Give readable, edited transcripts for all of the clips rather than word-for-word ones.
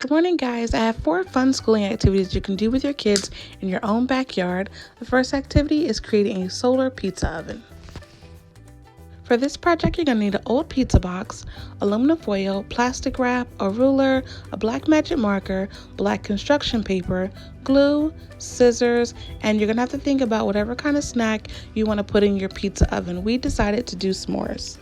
Good morning, guys. I have 4 fun schooling activities you can do with your kids in your own backyard. The first activity is creating a solar pizza oven. For this project, you're going to need an old pizza box, aluminum foil, plastic wrap, a ruler, a black magic marker, black construction paper, glue, scissors, and you're going to have to think about whatever kind of snack you want to put in your pizza oven. We decided to do s'mores.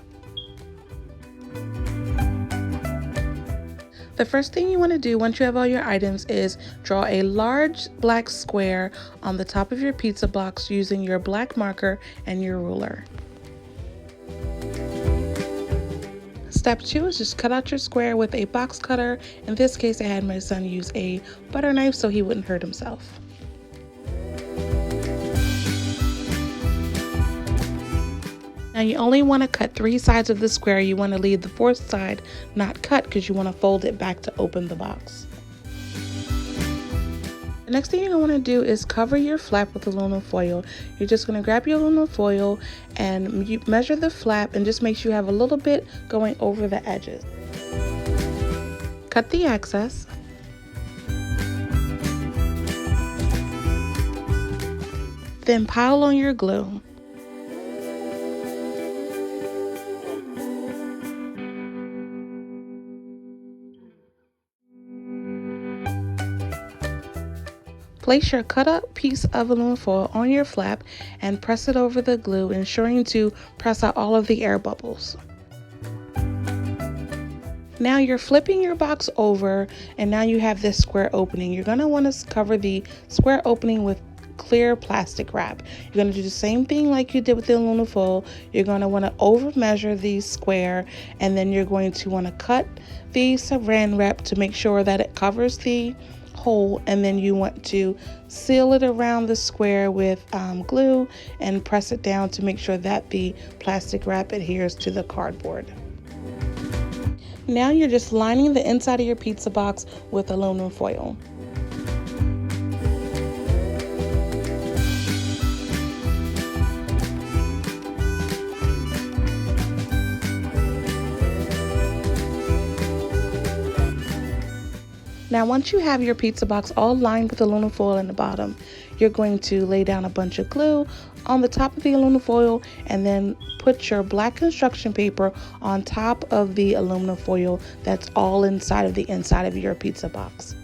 The first thing you want to do once you have all your items is draw a large black square on the top of your pizza box using your black marker and your ruler. Step 2 is just cut out your square with a box cutter. In this case, I had my son use a butter knife so he wouldn't hurt himself. Now you only want to cut 3 sides of the square. You want to leave the 4th side not cut because you want to fold it back to open the box. The next thing you're going to want to do is cover your flap with aluminum foil. You're just going to grab your aluminum foil and you measure the flap and just make sure you have a little bit going over the edges. Cut the excess. Then pile on your glue. Place your cut up piece of aluminum foil on your flap and press it over the glue, ensuring to press out all of the air bubbles. Now you're flipping your box over and now you have this square opening. You're going to want to cover the square opening with clear plastic wrap. You're going to do the same thing like you did with the aluminum foil. You're going to want to over measure the square and then you're going to want to cut the saran wrap to make sure that it covers the hole, and then you want to seal it around the square with glue and press it down to make sure that the plastic wrap adheres to the cardboard. Now you're just lining the inside of your pizza box with aluminum foil. Now once you have your pizza box all lined with aluminum foil in the bottom, you're going to lay down a bunch of glue on the top of the aluminum foil and then put your black construction paper on top of the aluminum foil that's all inside of your pizza box.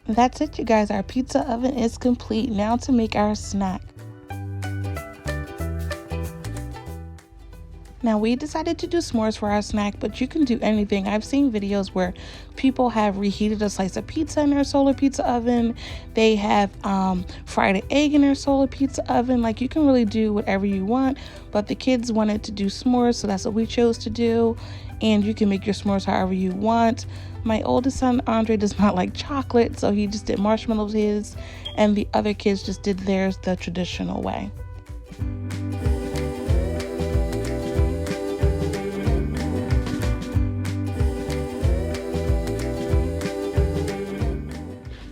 That's it, you guys. Our pizza oven is complete. Now to make our snack. Now we decided to do s'mores for our snack, but you can do anything. I've seen videos where people have reheated a slice of pizza in their solar pizza oven. They have fried an egg in their solar pizza oven. Like, you can really do whatever you want, but the kids wanted to do s'mores, so that's what we chose to do. And you can make your s'mores however you want. My oldest son, Andre, does not like chocolate, so he just did marshmallows his, and the other kids just did theirs the traditional way.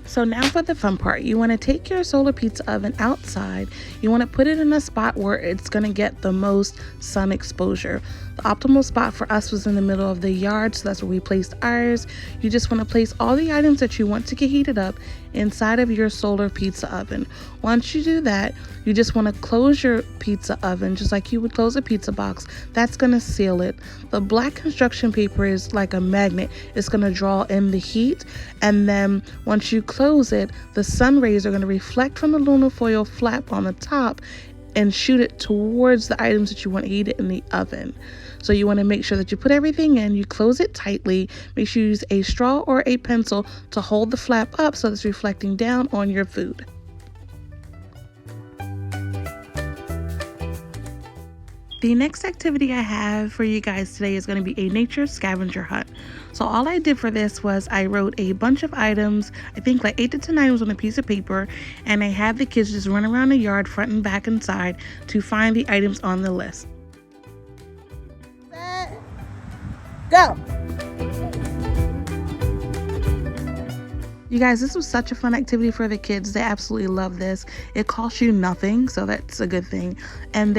So now for the fun part. You want to take your solar pizza oven outside. You want to put it in a spot where it's going to get the most sun exposure. The optimal spot for us was in the middle of the yard, so that's where we placed ours. You just want to place all the items that you want to get heated up inside of your solar pizza oven. Once you do that, you just want to close your pizza oven just like you would close a pizza box. That's going to seal it. The black construction paper is like a magnet. It's going to draw in the heat, and then once you close it, the sun rays are going to reflect from the aluminum foil flap on the top and shoot it towards the items that you want to heat it in the oven. So you want to make sure that you put everything in, you close it tightly, make sure you use a straw or a pencil to hold the flap up so it's reflecting down on your food. The next activity I have for you guys today is going to be a nature scavenger hunt. So all I did for this was I wrote a bunch of items, I think like 8 to 10 items on a piece of paper, and I had the kids just run around the yard front and back and side to find the items on the list. Set, go! You guys, this was such a fun activity for the kids. They absolutely love this. It costs you nothing, so that's a good thing. And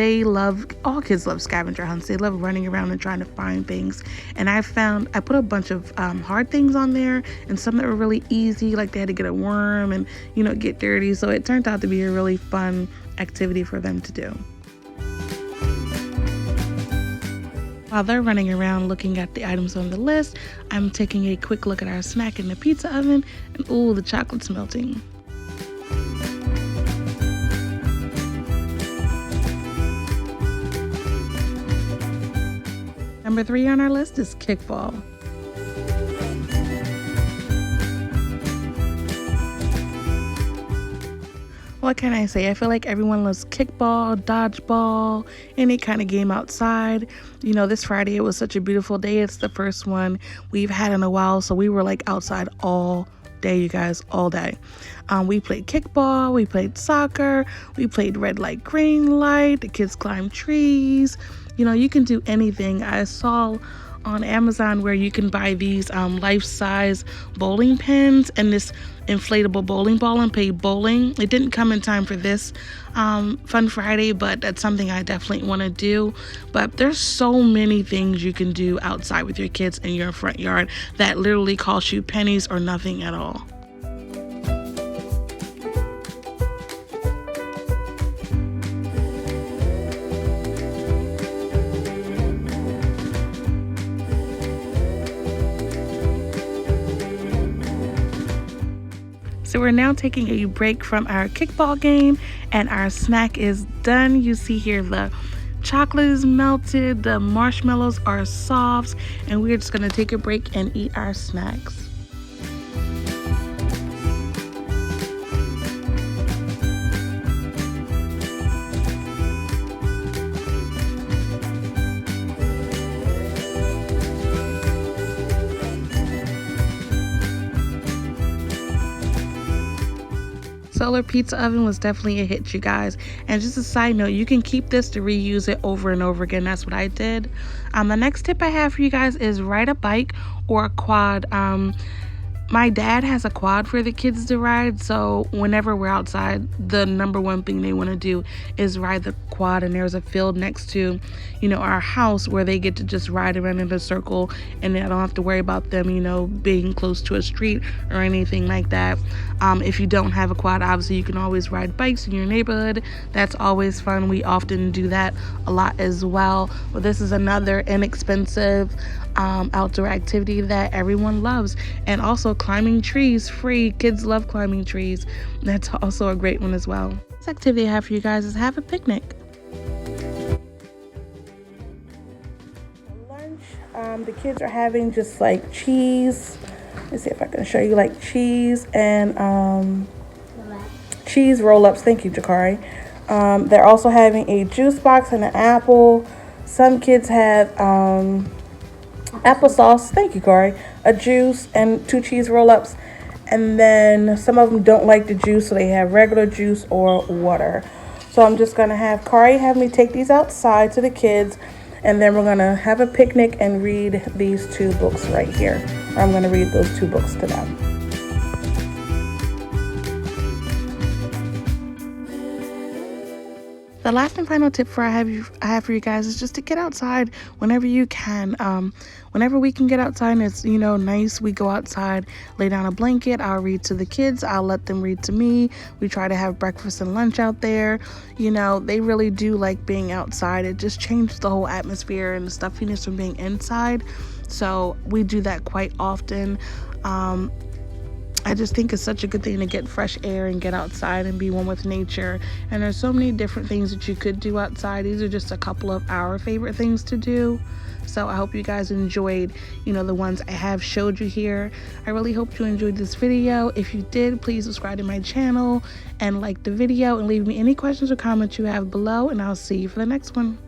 all kids love scavenger hunts. They love running around and trying to find things. And I put a bunch of hard things on there and some that were really easy, like they had to get a worm and, get dirty. So it turned out to be a really fun activity for them to do. While they're running around looking at the items on the list, I'm taking a quick look at our snack in the pizza oven, and ooh, the chocolate's melting. Number 3 on our list is Kickball. What can I say? I feel like everyone loves kickball, dodgeball, any kind of game outside. This Friday, it was such a beautiful day. It's the first one we've had in a while, so we were like outside all day, you guys, all day. We played kickball, we played soccer, we played red light, green light. The kids climbed trees. You can do anything. I saw on Amazon where you can buy these life-size bowling pins and this inflatable bowling ball and play bowling. It didn't come in time for this Fun Friday, but that's something I definitely want to do. But there's so many things you can do outside with your kids in your front yard that literally cost you pennies or nothing at all. So we're now taking a break from our kickball game and our snack is done. You see here the chocolate is melted, the marshmallows are soft, and we're just gonna take a break and eat our snacks. Solar pizza oven was definitely a hit, you guys. And just a side note, you can keep this to reuse it over and over again. That's what I did. The next tip I have for you guys is ride a bike or a quad. My dad has a quad for the kids to ride, so whenever we're outside, the number one thing they want to do is ride the quad. And there's a field next to, our house where they get to just ride around in a circle, and I don't have to worry about them, being close to a street or anything like that. If you don't have a quad, obviously you can always ride bikes in your neighborhood. That's always fun. We often do that a lot as well. But this is another inexpensive outdoor activity that everyone loves. And also climbing trees, free. Kids love climbing trees. That's also a great one as well. This activity I have for you guys is have a picnic. Lunch, the kids are having just like cheese. Let's see if I can show you, like cheese and cheese roll-ups. Thank you, Jakari. They're also having a juice box and an apple. Some kids have applesauce, thank you, Corey, a juice and 2 cheese roll-ups, and then some of them don't like the juice, so they have regular juice or water. So I'm just gonna have Corey have me take these outside to the kids, and then we're gonna have a picnic and read these 2 books right here. I'm gonna read those 2 books to them. The last and final tip I have for you guys is just to get outside whenever you can. Whenever we can get outside and it's, nice, we go outside, lay down a blanket. I'll read to the kids. I'll let them read to me. We try to have breakfast and lunch out there. They really do like being outside. It just changes the whole atmosphere and the stuffiness from being inside. So we do that quite often. I just think it's such a good thing to get fresh air and get outside and be one with nature. And there's so many different things that you could do outside. These are just a couple of our favorite things to do. So I hope you guys enjoyed, the ones I have showed you here. I really hope you enjoyed this video. If you did, please subscribe to my channel and like the video and leave me any questions or comments you have below. And I'll see you for the next one.